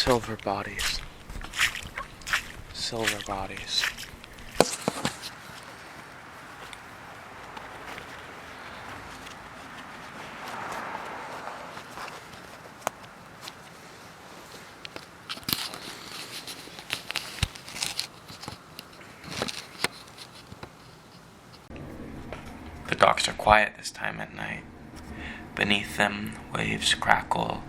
Silver bodies. Silver bodies. The docks are quiet this time at night. Beneath them, waves crackle.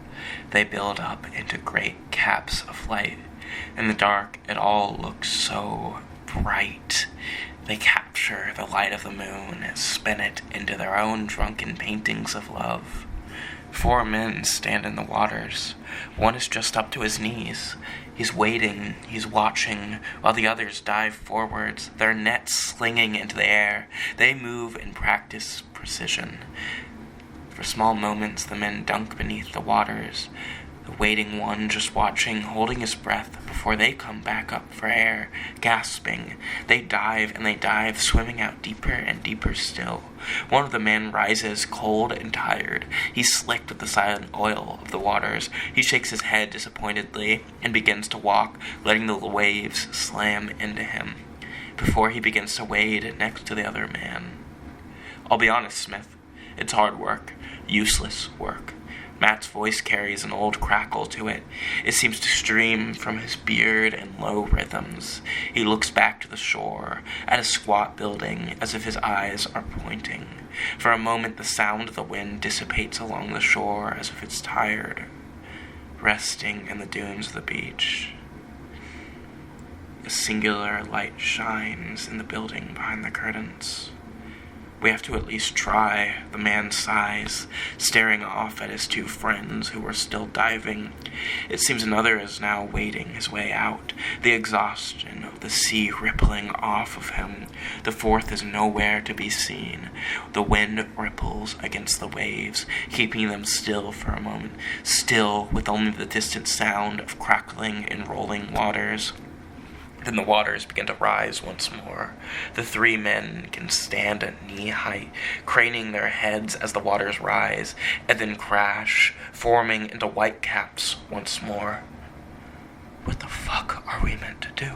They build up into great caps of light. In the dark, it all looks so bright. They capture the light of the moon and spin it into their own drunken paintings of love. 4 men stand in the waters. One is just up to his knees. He's waiting, he's watching, while the others dive forwards, their nets slinging into the air. They move and practice precision. For small moments, the men dunk beneath the waters, the waiting one just watching, holding his breath before they come back up for air, gasping. They dive and they dive, swimming out deeper and deeper still. One of the men rises, cold and tired. He's slicked with the silent oil of the waters. He shakes his head disappointedly and begins to walk, letting the waves slam into him, before he begins to wade next to the other man. I'll be honest, Smith. It's hard work. Useless work. Matt's voice carries an old crackle to it. It seems to stream from his beard in low rhythms. He looks back to the shore, at a squat building, as if his eyes are pointing. For a moment, the sound of the wind dissipates along the shore as if it's tired, resting in the dunes of the beach. A singular light shines in the building behind the curtains. We have to at least try, the man sighs, staring off at his 2 friends who are still diving. It seems another is now wading his way out, the exhaustion of the sea rippling off of him. The 4th is nowhere to be seen. The wind ripples against the waves, keeping them still for a moment, still with only the distant sound of crackling and rolling waters. Then the waters begin to rise once more. The 3 men can stand at knee height, craning their heads as the waters rise, and then crash, forming into white caps once more. What the fuck are we meant to do?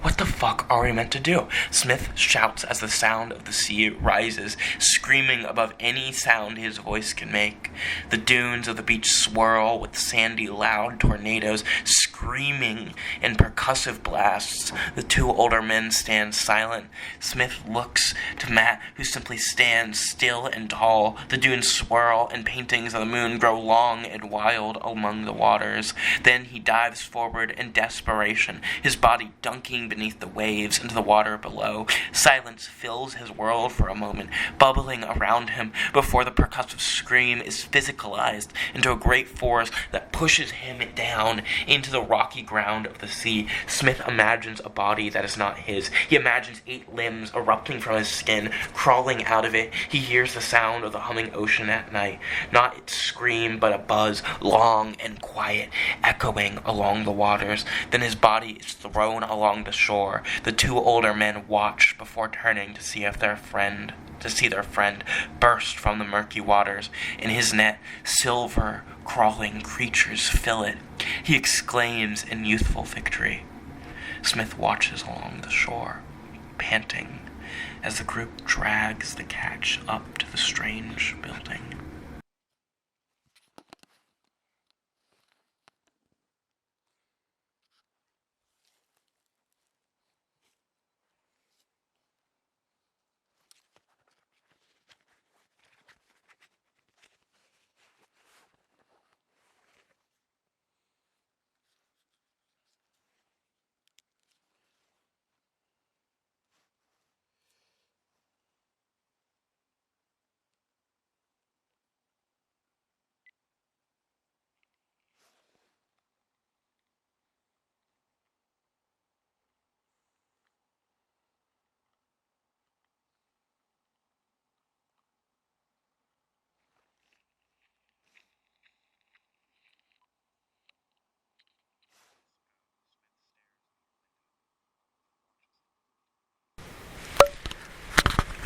What the fuck are we meant to do? Smith shouts as the sound of the sea rises, screaming above any sound his voice can make. The dunes of the beach swirl with sandy, loud tornadoes, screaming in percussive blasts. The 2 older men stand silent. Smith looks to Matt, who simply stands still and tall. The dunes swirl, and paintings of the moon grow long and wild among the waters. Then he dives forward in desperation, his body dunking beneath the waves into the water below. Silence fills his world for a moment, bubbling around him before the percussive scream is physicalized into a great force that pushes him down into the rocky ground of the sea. Smith imagines a body that is not his. He imagines 8 limbs erupting from his skin, crawling out of it. He hears the sound of the humming ocean at night, not its scream, but a buzz, long and quiet, echoing along the waters. Then his body is thrown along the shore. The 2 older men watch before turning to see their friend burst from the murky waters. In his net, silver crawling creatures fill it. He exclaims in youthful victory. Smith watches along the shore, panting, as the group drags the catch up to the strange building.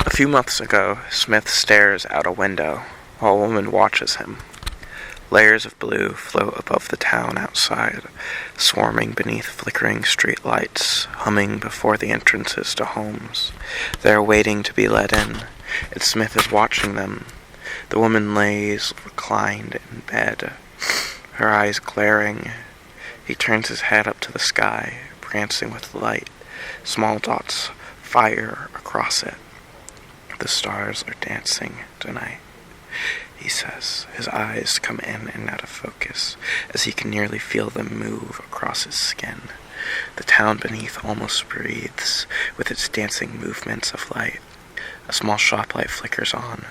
A few months ago, Smith stares out a window while a woman watches him. Layers of blue float above the town outside, swarming beneath flickering street lights, humming before the entrances to homes. They are waiting to be let in, and Smith is watching them. The woman lays reclined in bed, her eyes glaring. He turns his head up to the sky, prancing with light. Small dots fire across it. The stars are dancing tonight, he says. His eyes come in and out of focus as he can nearly feel them move across his skin. The town beneath almost breathes with its dancing movements of light. A small shop light flickers on.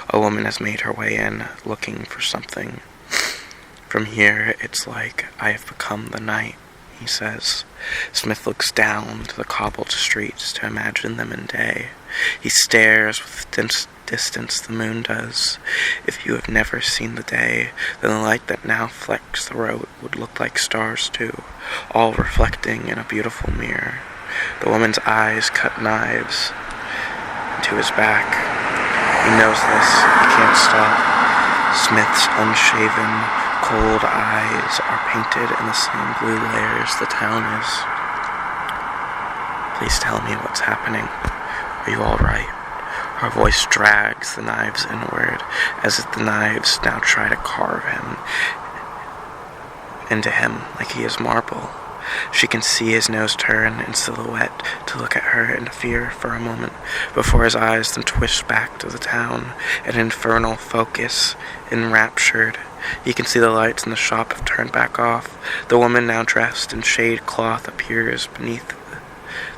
A woman has made her way in, looking for something. From here, it's like I have become the night, he says. Smith looks down to the cobbled streets to imagine them in day. He stares with distance the moon does. If you have never seen the day, then the light that now flecks the road would look like stars too, all reflecting in a beautiful mirror. The woman's eyes cut knives into his back. He knows this. He can't stop. Smith's unshaven, cold eyes are painted in the same blue layers the town is. Please tell me what's happening. Are you all right? Her voice drags the knives inward, as if the knives now try to carve into him like he is marble. She can see his nose turn in silhouette to look at her in fear for a moment, before his eyes then twist back to the town, an infernal focus, enraptured. He can see the lights in the shop have turned back off. The woman, now dressed in shade cloth, appears beneath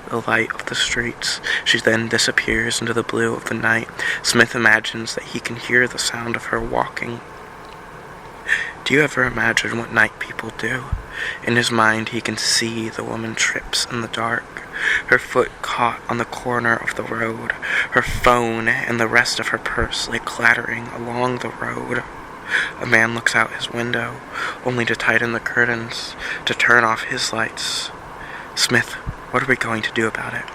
the light of the streets. She then disappears into the blue of the night. Smith imagines that he can hear the sound of her walking. Do you ever imagine what night people do? In his mind, he can see the woman trips in the dark, her foot caught on the corner of the road. Her phone and the rest of her purse lay clattering along the road. A man looks out his window, only to tighten the curtains, to turn off his lights. Smith, what are we going to do about it?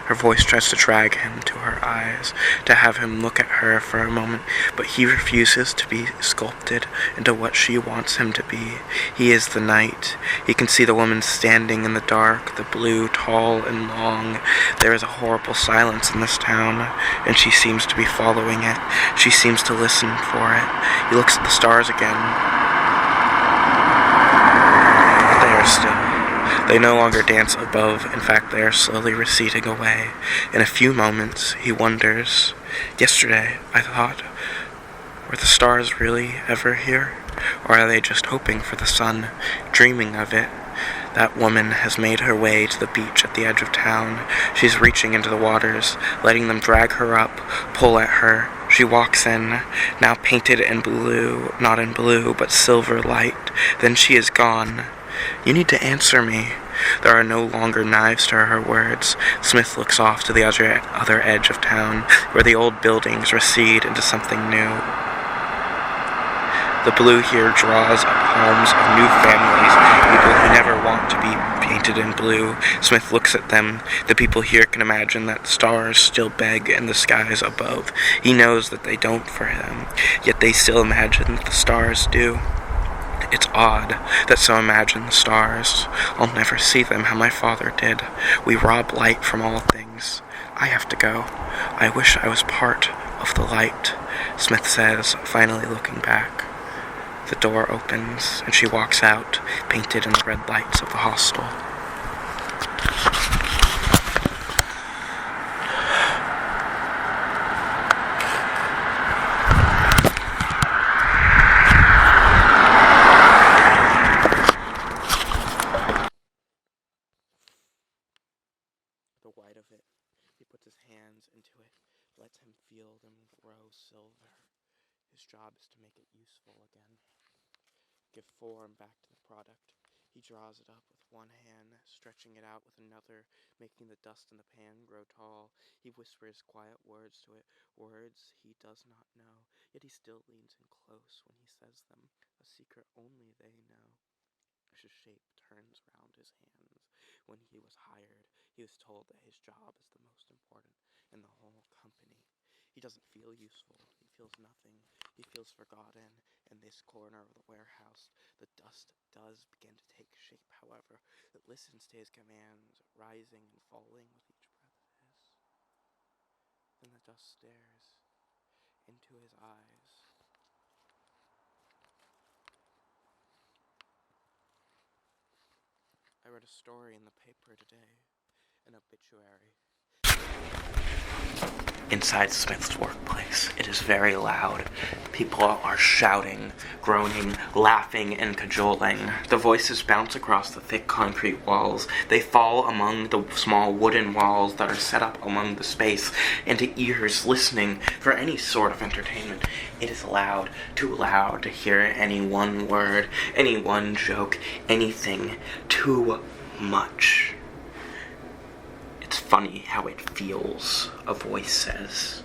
Her voice tries to drag him to her eyes, to have him look at her for a moment, but he refuses to be sculpted into what she wants him to be. He is the night. He can see the woman standing in the dark, the blue, tall and long. There is a horrible silence in this town, and she seems to be following it. She seems to listen for it. He looks at the stars again, but they are still. They no longer dance above. In fact, they are slowly receding away. In a few moments, he wonders, yesterday, I thought, were the stars really ever here? Or are they just hoping for the sun, dreaming of it? That woman has made her way to the beach at the edge of town. She's reaching into the waters, letting them drag her up, pull at her. She walks in, now painted in blue, not in blue, but silver light. Then she is gone. You need to answer me. There are no longer knives to her words. Smith looks off to the other edge of town, where the old buildings recede into something new. The blue here draws up homes of new families, people who never want to be painted in blue. Smith looks at them. The people here can imagine that stars still beg in the skies above. He knows that they don't for him, yet they still imagine that the stars do. It's odd that some imagine the stars. I'll never see them how my father did. We rob light from all things. I have to go. I wish I was part of the light, Smith says, finally looking back. The door opens, and she walks out, painted in the red lights of the hostel. The white of it. He puts his hands into it, lets him feel them grow silver. His job is to make it useful again. Give form back to the product. He draws it up with one hand, stretching it out with another, making the dust in the pan grow tall. He whispers quiet words to it, words he does not know, yet he still leans in close when he says them, a secret only they know. His shape turns round his hands. When he was hired, he was told that his job is the most important in the whole company. He doesn't feel useful. He feels nothing. He feels forgotten, In this corner of the warehouse, the dust does begin to take shape, however. It listens to his commands, rising and falling with each breath of his. Then the dust stares into his eyes. I read a story in the paper today, an obituary. Inside Smith's workplace, it is very loud. People are shouting, groaning, laughing, and cajoling. The voices bounce across the thick concrete walls. They fall among the small wooden walls that are set up along the space into ears listening for any sort of entertainment. It is loud, too loud to hear any one word, any one joke, anything. Too much. It's funny how it feels, a voice says.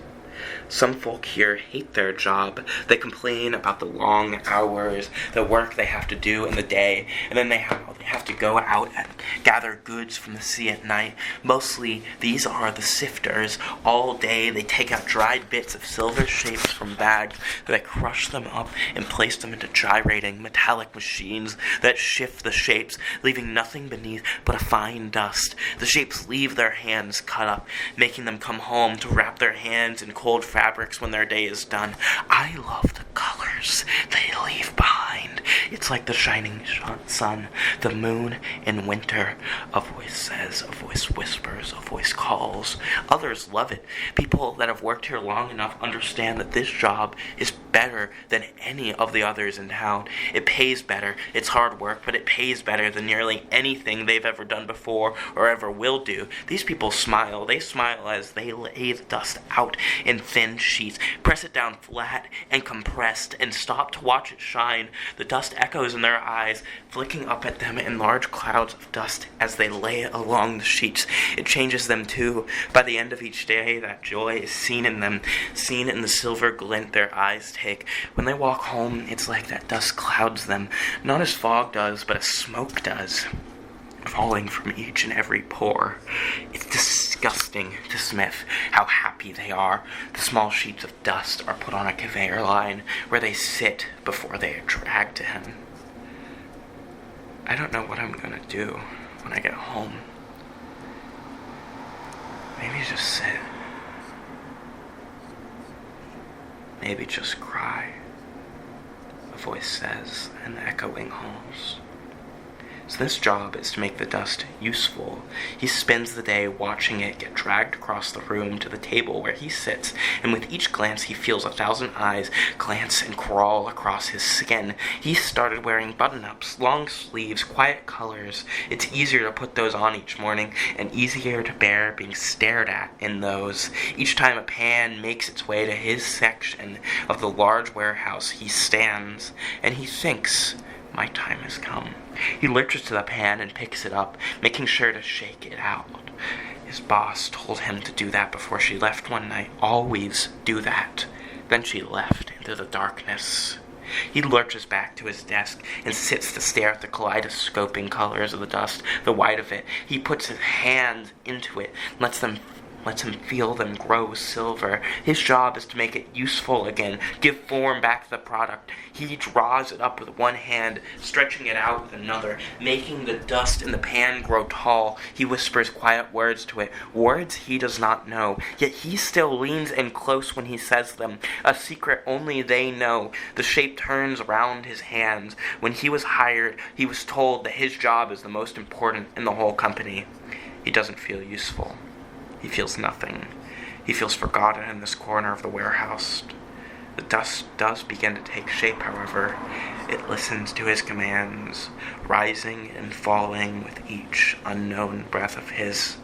Some folk here hate their job. They complain about the long hours, the work they have to do in the day, and then they have to go out and gather goods from the sea at night. Mostly, these are the sifters. All day, they take out dried bits of silver shapes from bags, they crush them up and place them into gyrating metallic machines that shift the shapes, leaving nothing beneath but a fine dust. The shapes leave their hands cut up, making them come home to wrap their hands in cold fabrics when their day is done. I love the colors they leave behind. It's like the shining sun, the moon in winter. A voice says, a voice whispers, a voice calls. Others love it. People that have worked here long enough understand that this job is better than any of the others in town. It pays better. It's hard work, but it pays better than nearly anything they've ever done before or ever will do. These people smile. They smile as they lay the dust out in thin sheets, press it down flat and compressed, and stop to watch it shine. The dust echoes in their eyes, flicking up at them in large clouds of dust as they lay it along the sheets. It changes them too. By the end of each day, that joy is seen in them, seen in the silver glint their eyes take. When they walk home, it's like that dust clouds them, not as fog does, but as smoke does, falling from each and every pore. It's disgusting to Smith how happy they are. The small sheets of dust are put on a conveyor line where they sit before they are dragged to him. I don't know what I'm gonna do when I get home. Maybe just sit. Maybe just cry, a voice says in the echoing halls. So this job is to make the dust useful. He spends the day watching it get dragged across the room to the table where he sits, and with each glance he feels 1,000 eyes glance and crawl across his skin. He started wearing button-ups, long sleeves, quiet colors. It's easier to put those on each morning, and easier to bear being stared at in those. Each time a pan makes its way to his section of the large warehouse, he stands, and he thinks, my time has come. He lurches to the pan and picks it up, making sure to shake it out. His boss told him to do that before she left one night. Always do that. Then she left into the darkness. He lurches back to his desk and sits to stare at the kaleidoscoping colors of the dust, the white of it. He puts his hands into it, lets him feel them grow silver. His job is to make it useful again, give form back to the product. He draws it up with one hand, stretching it out with another, making the dust in the pan grow tall. He whispers quiet words to it, words he does not know, yet he still leans in close when he says them, a secret only they know. The shape turns around his hands. When he was hired, he was told that his job is the most important in the whole company. He doesn't feel useful. He feels nothing. He feels forgotten in this corner of the warehouse. The dust does begin to take shape, however. It listens to his commands, rising and falling with each unknown breath of his.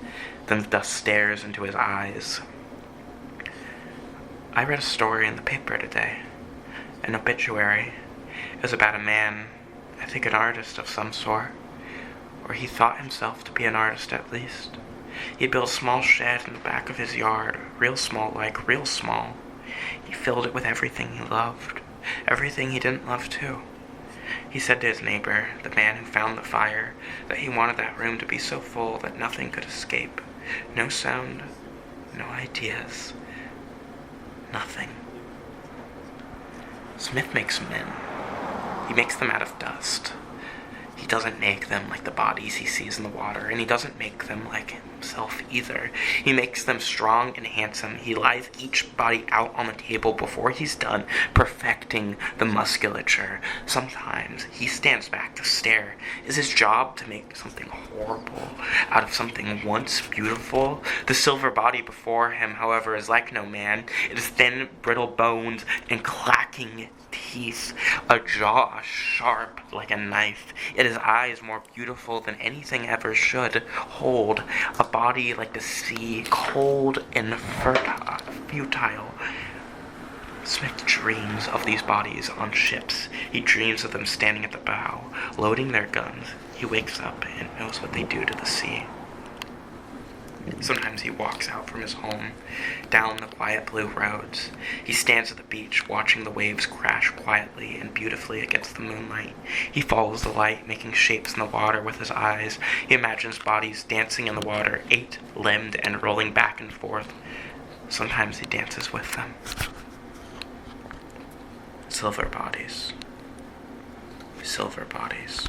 Then the dust stares into his eyes. I read a story in the paper today, an obituary. It was about a man, I think an artist of some sort, or he thought himself to be an artist at least. He built a small shed in the back of his yard, real small. He filled it with everything he loved, everything he didn't love too. He said to his neighbor, the man who found the fire, that he wanted that room to be so full that nothing could escape. No sound, no ideas, nothing. Smith makes men. He makes them out of dust. He doesn't make them like the bodies he sees in the water, and he doesn't make them like himself either. He makes them strong and handsome. He lies each body out on the table before he's done perfecting the musculature. Sometimes he stands back to stare. Is his job to make something horrible out of something once beautiful? The silver body before him, however, is like no man. It is thin, brittle bones and clacking teeth, a jaw sharp like a knife. It is eyes more beautiful than anything ever should hold, a body like the sea, cold and futile. Smith dreams of these bodies on ships. He dreams of them standing at the bow, loading their guns. He wakes up and knows what they do to the sea. Sometimes he walks out from his home, down the quiet blue roads. He stands at the beach, watching the waves crash quietly and beautifully against the moonlight. He follows the light, making shapes in the water with his eyes. He imagines bodies dancing in the water, eight-limbed and rolling back and forth. Sometimes he dances with them. Silver bodies. Silver bodies.